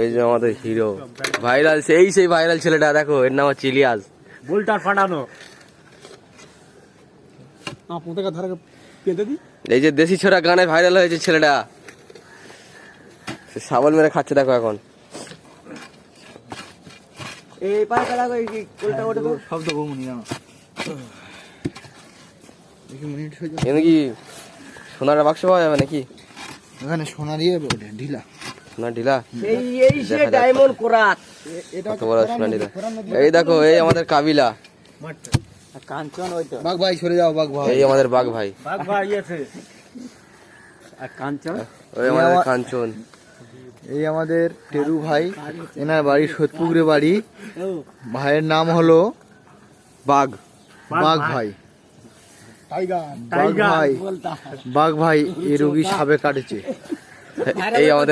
এই যে আমাদের হিরো ভাইরাল, সেই ভাইরাল ছেলেটা দেখো, এর নাম হচ্ছে ইলিয়াস। বুলটার ফাটানো। এই যে দেশি ছোড়া গানে ভাইরাল হয়েছে ছেলেটা, শাবল মেরে খাচ্ছে দেখো এখন। এই পাটা লাগো, এই কোলটা ওঠে তো শব্দ ঘুমনি না। এখানে কি সোনার বাক্স পাওয়া যাবে নাকি? এখানে সোনা দিয়ে ঢিলা। সোনা ঢিলা, এই সে ডায়মন্ড কোরাত। কত বড় সোনা ঢিলা। এই দেখো, এই আমাদের কাবিলা। কাঞ্চন ওই তো বাঘ ভাই সরে যাও, বাঘ ভাই। এই আমাদের বাঘ ভাই। বাঘ ভাই আছে। আর কাঞ্চন, ওই আমাদের কাঞ্চন। এই আমাদের টেরু ভাই, এনার বাড়ি সোদপুকুরে বাড়ি। ভাইয়ের নাম হলো বাঘ। বাঘ ভাই। বাঘ ভাই, বাঘ ভাই এই রোগী সাপে কাটেছে। এই আমাদের